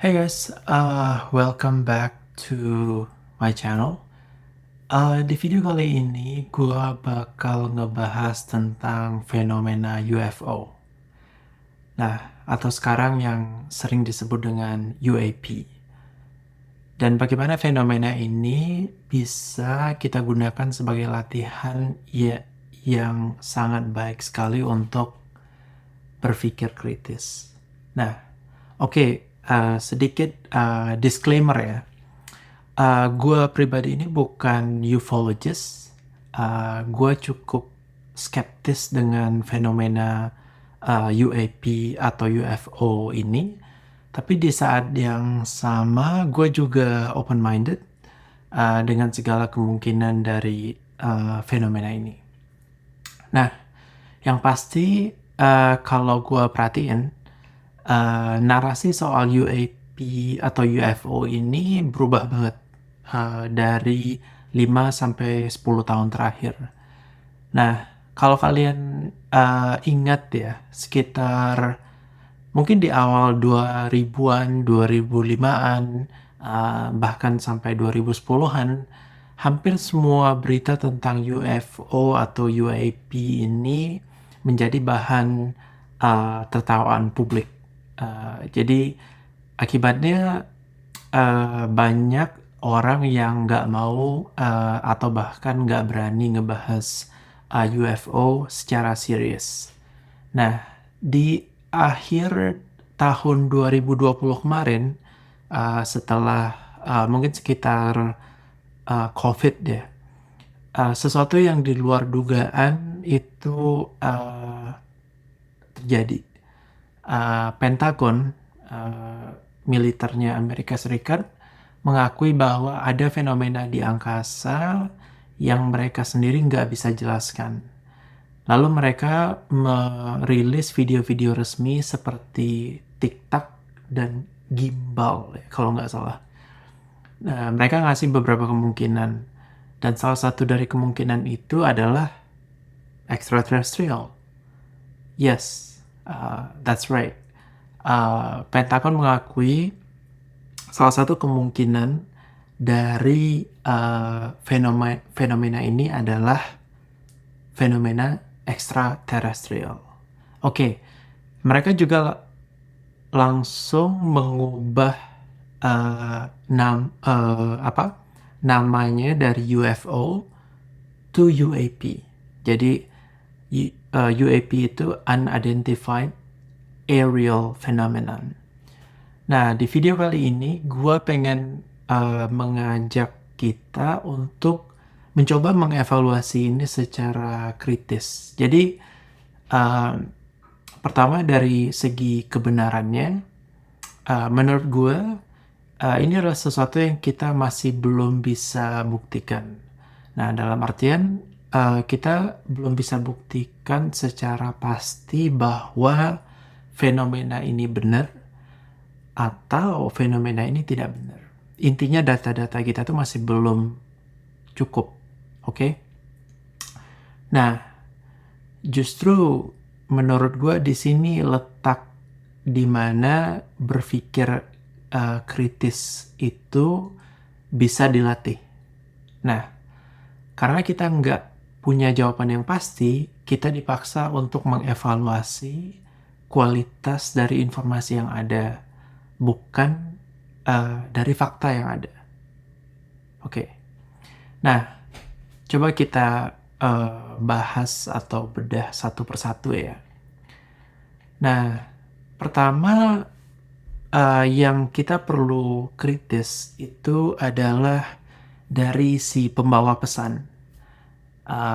Hey guys, welcome back to my channel. Di video kali ini gua bakal ngebahas tentang fenomena UFO. Nah, atau sekarang yang sering disebut dengan UAP. Dan bagaimana fenomena ini bisa kita gunakan sebagai latihan yang sangat baik sekali untuk berpikir kritis. Nah, oke, sedikit disclaimer ya. Gue pribadi ini bukan ufologist. Gue cukup skeptis dengan fenomena UAP atau UFO ini. Tapi di saat yang sama, gue juga open-minded dengan segala kemungkinan dari fenomena ini. Nah, yang pasti kalau gue perhatiin, narasi soal UAP atau UFO ini berubah banget dari 5-10 tahun terakhir. Nah, kalau kalian ingat ya, sekitar mungkin di awal 2000-an, 2005-an, bahkan sampai 2010-an, hampir semua berita tentang UFO atau UAP ini menjadi bahan tertawaan publik. Jadi akibatnya banyak orang yang nggak mau atau bahkan nggak berani ngebahas UFO secara serius. Nah, di akhir tahun 2020 kemarin, setelah mungkin sekitar COVID ya, sesuatu yang di luar dugaan itu terjadi. Pentagon, militernya Amerika Serikat, mengakui bahwa ada fenomena di angkasa yang mereka sendiri nggak bisa jelaskan. Lalu mereka merilis video-video resmi seperti TikTok dan Gimbal, ya, kalau nggak salah. Nah, mereka ngasih beberapa kemungkinan. Dan salah satu dari kemungkinan itu adalah extraterrestrial. Yes, that's right. Pentagon mengakui salah satu kemungkinan dari fenomena ini adalah fenomena extraterrestrial. Oke, mereka juga langsung mengubah namanya dari UFO to UAP. Jadi UAP itu Unidentified Aerial Phenomenon. Nah, di video kali ini gue pengen mengajak kita untuk mencoba mengevaluasi ini secara kritis. Jadi pertama dari segi kebenarannya, menurut gue ini adalah sesuatu yang kita masih belum bisa buktikan. Nah, dalam artian kita belum bisa buktikan secara pasti bahwa fenomena ini benar atau fenomena ini tidak benar. Intinya data-data kita tuh masih belum cukup, oke? Nah, justru menurut gue di sini letak di mana berpikir kritis itu bisa dilatih. Nah, karena kita nggak punya jawaban yang pasti, kita dipaksa untuk mengevaluasi kualitas dari informasi yang ada, bukan dari fakta yang ada. Oke. Nah, coba kita bahas atau bedah satu persatu ya. Nah, pertama yang kita perlu kritis itu adalah dari si pembawa pesan.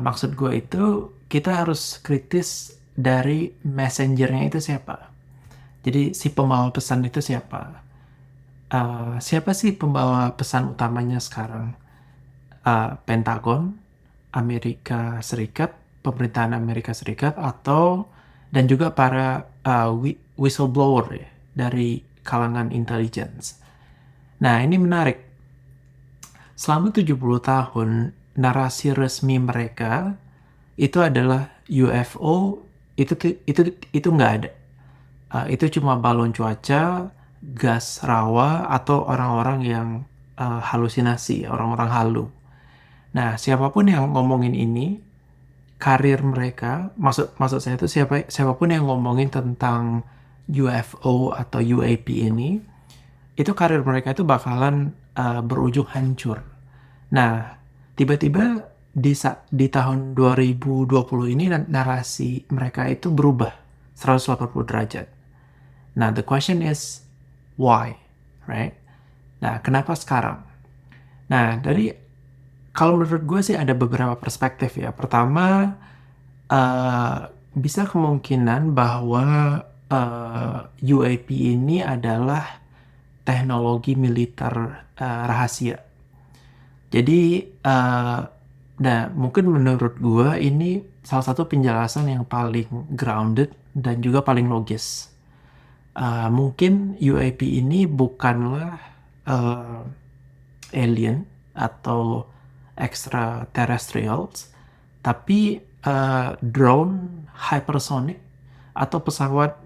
Maksud gue itu kita harus kritis dari messengernya itu siapa. Jadi si pembawa pesan itu siapa? Siapa sih pembawa pesan utamanya sekarang? Pentagon, Amerika Serikat, pemerintahan Amerika Serikat, dan juga para whistleblower ya, dari kalangan intelligence. Nah, ini menarik. Selama 70 tahun, narasi resmi mereka itu adalah UFO itu nggak ada. Itu cuma balon cuaca gas rawa atau orang-orang yang halusinasi, orang-orang halu. Nah, siapapun yang ngomongin ini, karir mereka, maksud saya itu siapapun yang ngomongin tentang UFO atau UAP ini, itu karir mereka itu bakalan berujung hancur. Nah, tiba-tiba di tahun 2020 ini narasi mereka itu berubah 180 derajat. Nah, the question is why, right? Nah, kenapa sekarang? Nah, kalau menurut gue sih ada beberapa perspektif ya. Pertama, bisa kemungkinan bahwa UAP ini adalah teknologi militer rahasia. Jadi, nah mungkin menurut gue ini salah satu penjelasan yang paling grounded dan juga paling logis. Mungkin UAP ini bukanlah alien atau extraterrestrials, tapi drone hypersonic atau pesawat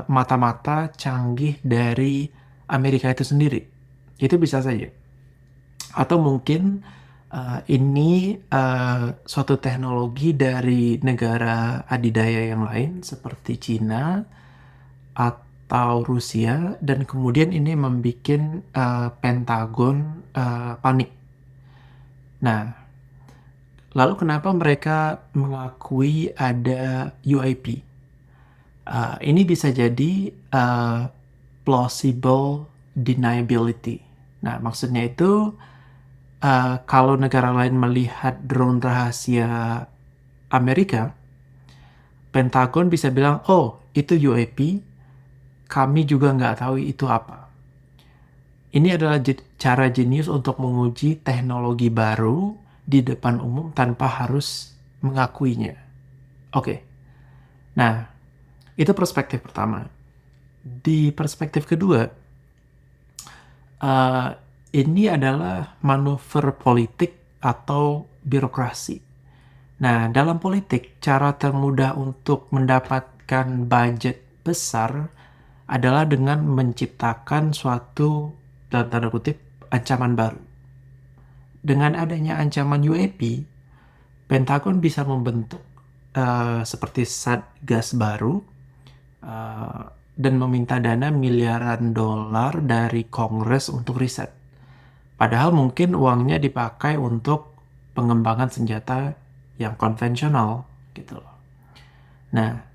mata-mata canggih dari Amerika itu sendiri. Itu bisa saja. Atau mungkin ini suatu teknologi dari negara adidaya yang lain seperti Cina atau Rusia, dan kemudian ini membuat Pentagon panik. Nah, lalu kenapa mereka mengakui ada UAP? Ini bisa jadi plausible deniability. Nah, maksudnya itu kalau negara lain melihat drone rahasia Amerika, Pentagon bisa bilang, oh itu UAP, kami juga nggak tahu itu apa. Ini adalah cara jenius untuk menguji teknologi baru di depan umum tanpa harus mengakuinya. Oke. Nah, itu perspektif pertama. Di perspektif kedua, ini adalah manuver politik atau birokrasi. Nah, dalam politik, cara termudah untuk mendapatkan budget besar adalah dengan menciptakan suatu, dalam tanda kutip, ancaman baru. Dengan adanya ancaman UAP, Pentagon bisa membentuk seperti satgas baru dan meminta dana miliaran dolar dari Kongres untuk riset. Padahal mungkin uangnya dipakai untuk pengembangan senjata yang konvensional gitu loh. Nah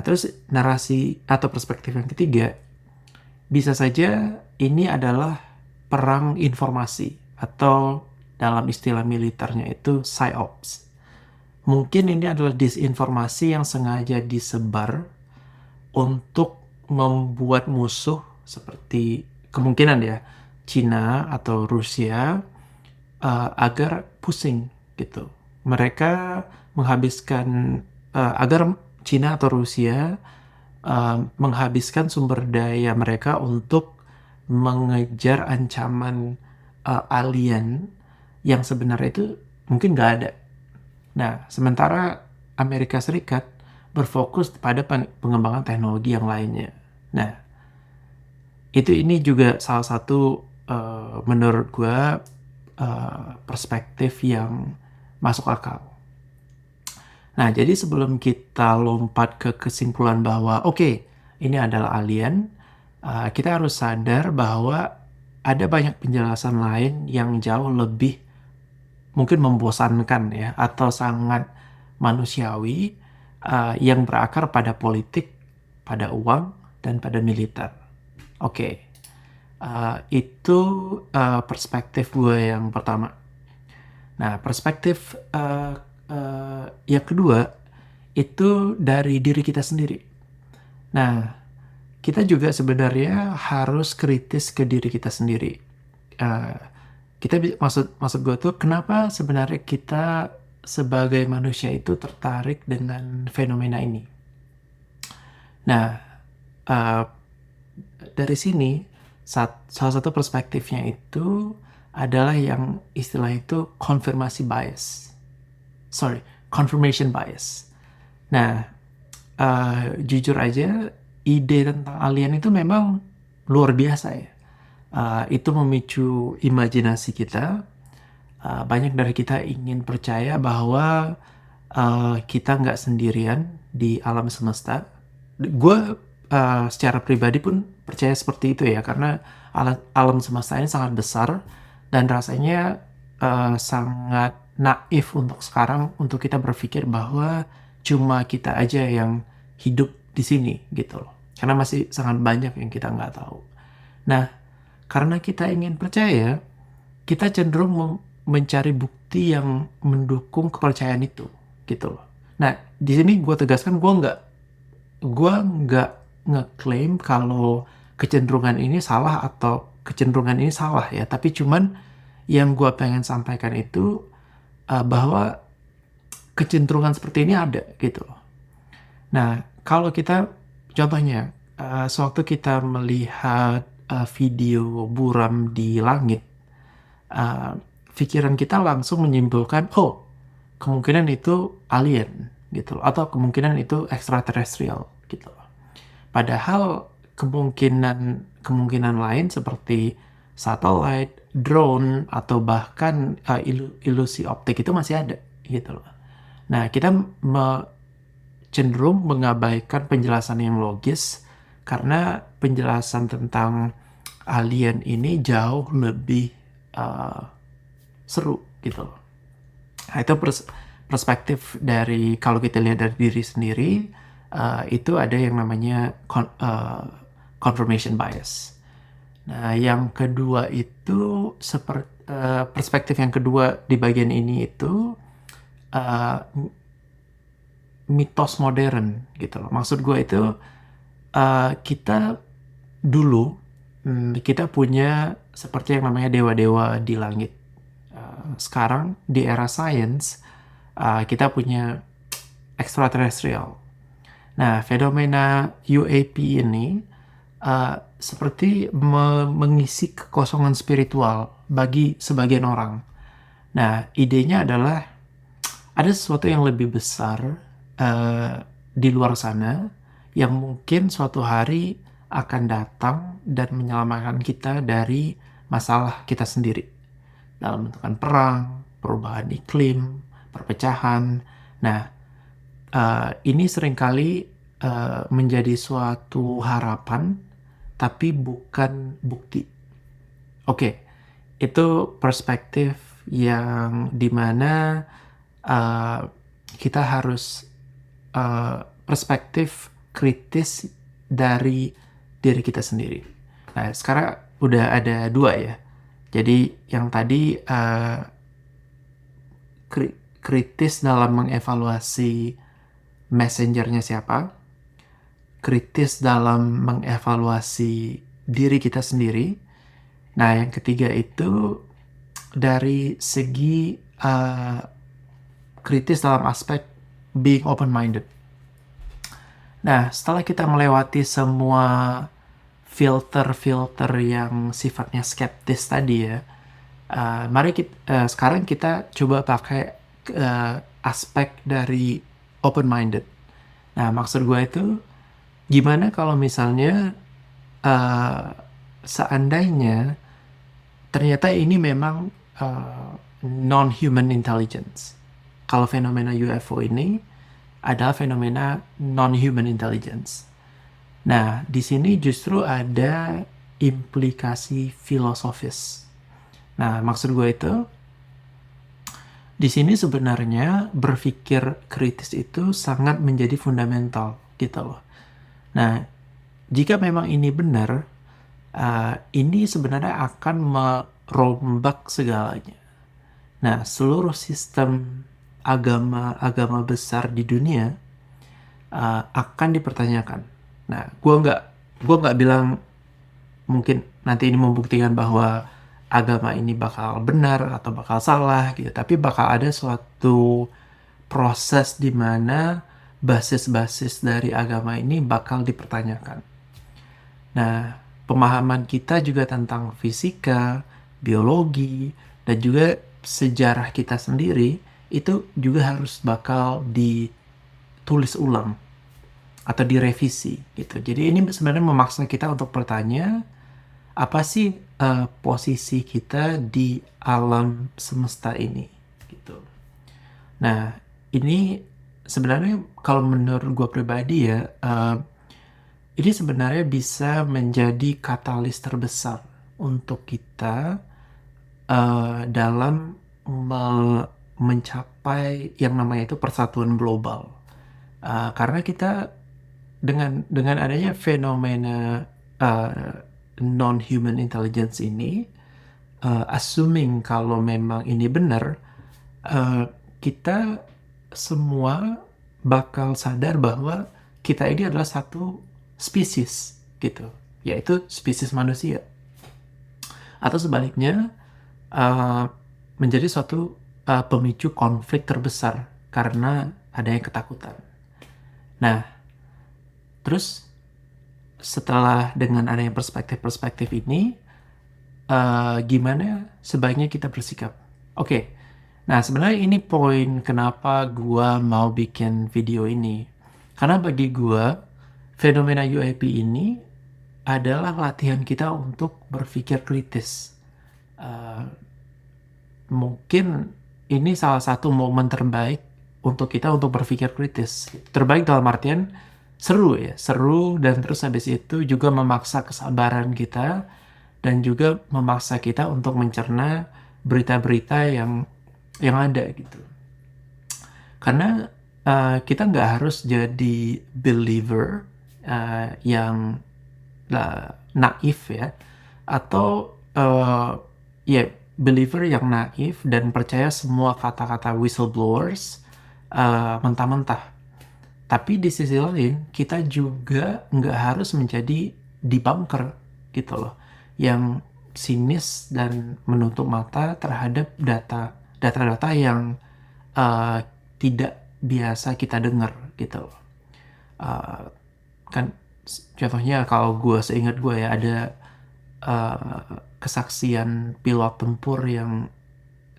terus narasi atau perspektif yang ketiga, bisa saja ini adalah perang informasi atau dalam istilah militernya itu PSYOPs. Mungkin ini adalah disinformasi yang sengaja disebar untuk membuat musuh seperti kemungkinan ya Cina atau Rusia agar pusing gitu. Mereka menghabiskan agar Cina atau Rusia menghabiskan sumber daya mereka untuk mengejar ancaman alien yang sebenarnya itu mungkin nggak ada. Nah, sementara Amerika Serikat berfokus pada pengembangan teknologi yang lainnya. Nah, ini juga salah satu menurut gue perspektif yang masuk akal. Nah, jadi sebelum kita lompat ke kesimpulan bahwa oke, ini adalah alien, kita harus sadar bahwa ada banyak penjelasan lain yang jauh lebih mungkin membosankan ya, atau sangat manusiawi, yang berakar pada politik, pada uang, dan pada militer. Oke. Itu perspektif gue yang pertama. Nah, perspektif yang kedua itu dari diri kita sendiri. Nah, kita juga sebenarnya harus kritis ke diri kita sendiri. Maksud gue tuh, kenapa sebenarnya kita sebagai manusia itu tertarik dengan fenomena ini? Nah, dari sini salah satu perspektifnya itu adalah yang istilah itu confirmation bias. Nah, jujur aja ide tentang alien itu memang luar biasa ya. Itu memicu imajinasi kita. Banyak dari kita ingin percaya bahwa kita nggak sendirian di alam semesta. Gue secara pribadi pun percaya seperti itu ya, karena alam semesta ini sangat besar dan rasanya sangat naif untuk sekarang untuk kita berpikir bahwa cuma kita aja yang hidup di sini gitu loh. Karena masih sangat banyak yang kita nggak tahu. Nah, karena kita ingin percaya, kita cenderung mencari bukti yang mendukung kepercayaan itu, gitu loh. Nah, di sini gue tegaskan, gue nggak ngeklaim kalau kecenderungan ini salah atau kecenderungan ini salah ya, tapi cuman yang gue pengen sampaikan itu bahwa kecenderungan seperti ini ada, gitu loh. Nah, kalau kita, contohnya, sewaktu kita melihat video buram di langit, uh, pikiran kita langsung menyimpulkan, oh, kemungkinan itu alien, gitu loh, atau kemungkinan itu extraterrestrial, gitu loh. Padahal kemungkinan lain seperti satellite, drone, atau bahkan ilusi optik itu masih ada, gitu loh. Nah, kita cenderung mengabaikan penjelasan yang logis karena penjelasan tentang alien ini jauh lebih uh, seru gitu loh. Nah, itu perspektif dari, kalau kita lihat dari diri sendiri, itu ada yang namanya confirmation bias. Nah, yang kedua itu perspektif yang kedua di bagian ini itu uh, mitos modern gitu loh. Maksud gue itu kita dulu kita punya seperti yang namanya dewa-dewa di langit. Sekarang di era sains kita punya extraterrestrial. Nah, fenomena UAP ini seperti mengisi kekosongan spiritual bagi sebagian orang. Nah, idenya adalah ada sesuatu yang lebih besar di luar sana yang mungkin suatu hari akan datang dan menyelamatkan kita dari masalah kita sendiri dalam bentukan perang, perubahan iklim, perpecahan. Nah, ini seringkali menjadi suatu harapan, tapi bukan bukti. Oke, itu perspektif yang dimana kita harus perspektif kritis dari diri kita sendiri. Nah, sekarang udah ada dua ya. Jadi yang tadi kritis dalam mengevaluasi messengernya siapa, kritis dalam mengevaluasi diri kita sendiri. Nah, yang ketiga itu dari segi kritis dalam aspek being open-minded. Nah, setelah kita melewati semua filter-filter yang sifatnya skeptis tadi ya, mari sekarang kita coba pakai aspek dari open-minded. Nah, maksud gue itu, gimana kalau misalnya seandainya ternyata ini memang non-human intelligence. Kalau fenomena UFO ini adalah fenomena non-human intelligence. Nah, di sini justru ada implikasi filosofis. Nah, maksud gue itu, di sini sebenarnya berpikir kritis itu sangat menjadi fundamental gitu loh. Nah, jika memang ini benar, ini sebenarnya akan merombak segalanya. Nah, seluruh sistem agama besar di dunia akan dipertanyakan. Nah, gua nggak bilang mungkin nanti ini membuktikan bahwa agama ini bakal benar atau bakal salah gitu, tapi bakal ada suatu proses di mana basis-basis dari agama ini bakal dipertanyakan. Nah, pemahaman kita juga tentang fisika, biologi, dan juga sejarah kita sendiri itu juga harus bakal ditulis ulang atau direvisi gitu. Jadi ini sebenarnya memaksa kita untuk bertanya, apa sih posisi kita di alam semesta ini gitu. Nah, ini sebenarnya kalau menurut gue pribadi ya, ini sebenarnya bisa menjadi katalis terbesar untuk kita dalam mencapai yang namanya itu persatuan global. Karena kita dengan adanya fenomena non-human intelligence ini, assuming kalau memang ini benar, eh, kita semua bakal sadar bahwa kita ini adalah satu spesies gitu, yaitu spesies manusia. Atau sebaliknya, uh, menjadi suatu pemicu konflik terbesar karena adanya ketakutan. Nah, terus setelah dengan adanya perspektif-perspektif ini, gimana sebaiknya kita bersikap? Oke, nah sebenarnya ini poin kenapa gua mau bikin video ini. Karena bagi gua, fenomena UAP ini adalah latihan kita untuk berpikir kritis. Uh, Mungkin ini salah satu momen terbaik untuk kita untuk berpikir kritis. Terbaik dalam artian seru ya, seru, dan terus habis itu juga memaksa kesabaran kita dan juga memaksa kita untuk mencerna berita-berita yang ada gitu. Karena kita nggak harus jadi believer yang naif ya, atau ya believer yang naif dan percaya semua kata-kata whistleblowers mentah-mentah. Tapi di sisi lain kita juga nggak harus menjadi debunker gitu loh, yang sinis dan menutup mata terhadap data-data yang uh, tidak biasa kita dengar gitu loh. Uh, Kan contohnya kalau gue seingat gue ya ada kesaksian pilot tempur yang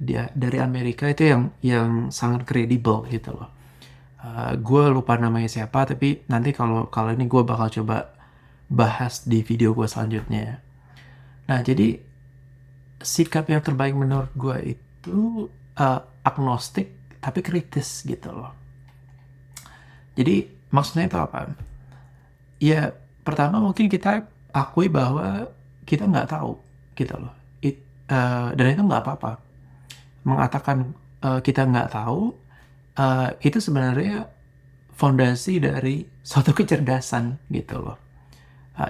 dia dari Amerika itu yang sangat kredibel gitu loh. Gue lupa namanya siapa, tapi nanti kalau kalau ini gue bakal coba bahas di video gue selanjutnya. Nah, jadi sikap yang terbaik menurut gue itu agnostik tapi kritis gitu loh. Jadi maksudnya itu apa? Ya, pertama mungkin kita akui bahwa kita nggak tahu gitu loh. Dan itu nggak apa-apa. Mengatakan kita nggak tahu, itu sebenarnya fondasi dari suatu kecerdasan gitu loh.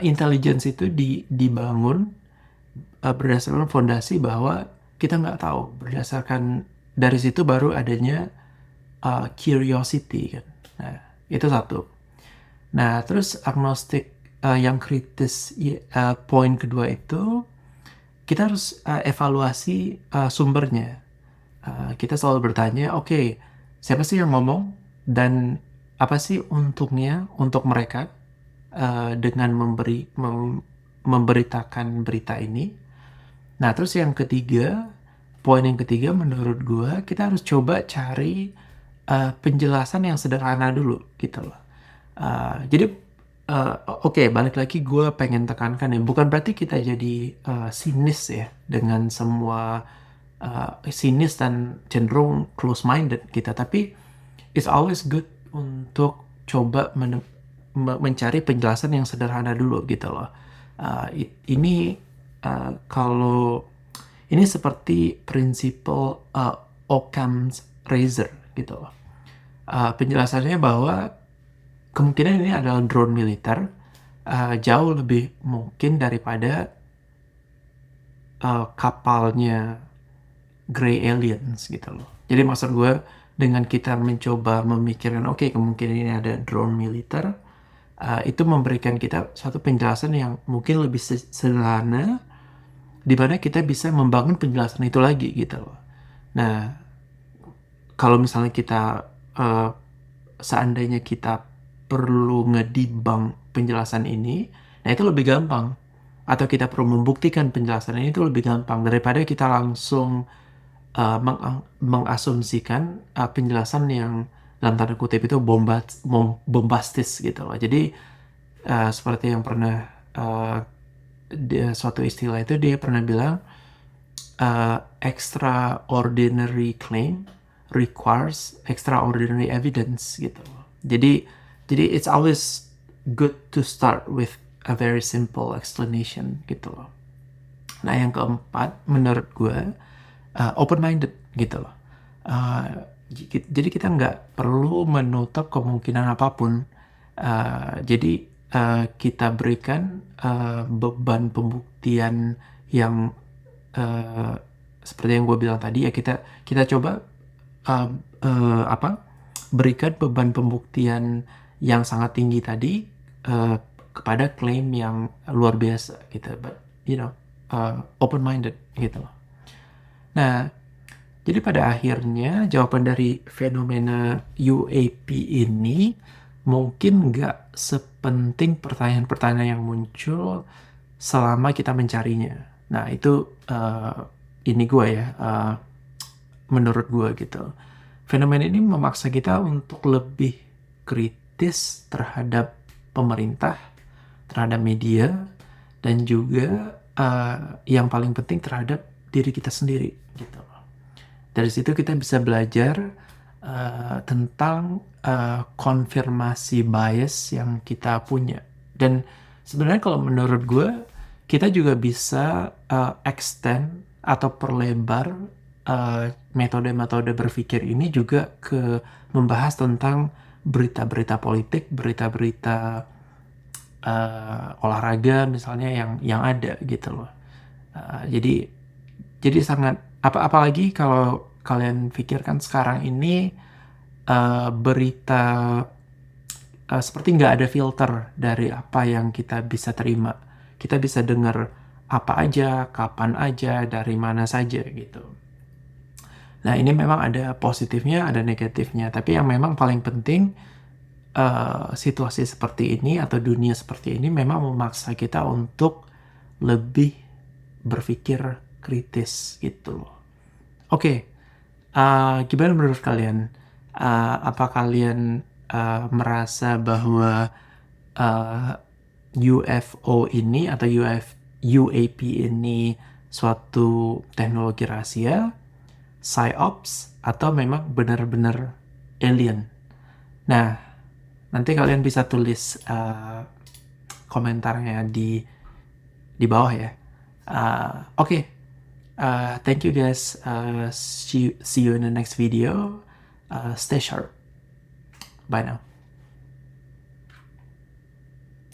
Intelligence itu dibangun berdasarkan fondasi bahwa kita nggak tahu. Berdasarkan dari situ baru adanya curiosity kan. Nah, itu satu. Nah, terus agnostik yang kritis, poin kedua itu kita harus evaluasi sumbernya. Kita selalu bertanya, oke, siapa sih yang ngomong dan apa sih untungnya untuk mereka dengan memberitakan berita ini. Nah, terus yang ketiga, poin yang ketiga menurut gua kita harus coba cari penjelasan yang sederhana dulu gitu loh. Jadi oke, balik lagi gue pengen tekankan ya, bukan berarti kita jadi sinis ya dengan semua sinis dan cenderung close minded kita, tapi it's always good untuk coba mencari penjelasan yang sederhana dulu gitu loh. Ini kalau ini seperti prinsipal Occam's razor gitu loh. Penjelasannya bahwa kemungkinan ini adalah drone militer, jauh lebih mungkin daripada kapalnya Grey Aliens gitu loh. Jadi maksud gue dengan kita mencoba memikirkan oke, kemungkinan ini ada drone militer, itu memberikan kita suatu penjelasan yang mungkin lebih sederhana, di mana kita bisa membangun penjelasan itu lagi gitu loh. Nah, kalau misalnya kita seandainya kita perlu ngedibang penjelasan ini, nah itu lebih gampang. Atau kita perlu membuktikan penjelasan ini itu lebih gampang daripada kita langsung mengasumsikan penjelasan yang dalam tanda kutip itu bombastis gitu loh. Jadi seperti yang pernah suatu istilah itu dia pernah bilang, extraordinary claim requires extraordinary evidence gitu. Jadi it's always good to start with a very simple explanation gitu loh. Nah yang keempat menurut gue open minded gitu loh. Jadi kita nggak perlu menutup kemungkinan apapun. Jadi kita berikan beban pembuktian yang seperti yang gue bilang tadi ya, kita coba berikan beban pembuktian yang sangat tinggi tadi kepada klaim yang luar biasa gitu, but open minded gitu loh. Nah, jadi pada akhirnya jawaban dari fenomena UAP ini mungkin nggak sepenting pertanyaan-pertanyaan yang muncul selama kita mencarinya. Nah itu ini gue ya, menurut gue gitu. Fenomena ini memaksa kita untuk lebih kritis terhadap pemerintah, terhadap media, dan juga yang paling penting terhadap diri kita sendiri gitu. Dari situ kita bisa belajar tentang konfirmasi bias yang kita punya. Dan sebenarnya kalau menurut gue, kita juga bisa extend atau perlebar metode-metode berpikir ini juga ke membahas tentang berita-berita politik, berita-berita olahraga misalnya yang ada gitu loh. Jadi sangat apalagi kalau kalian pikirkan sekarang ini berita seperti nggak ada filter dari apa yang kita bisa terima. Kita bisa dengar apa aja, kapan aja, dari mana saja gitu. Nah ini memang ada positifnya, ada negatifnya. Tapi yang memang paling penting, situasi seperti ini atau dunia seperti ini memang memaksa kita untuk lebih berpikir kritis gitu loh. Oke, gimana menurut kalian? Apa kalian merasa bahwa UFO ini atau UAP ini suatu teknologi rahasia, psyops, atau memang benar-benar alien? Nah, nanti kalian bisa tulis komentarnya di bawah ya. Oke. Thank you guys. See you in the next video. Stay sharp. Bye now.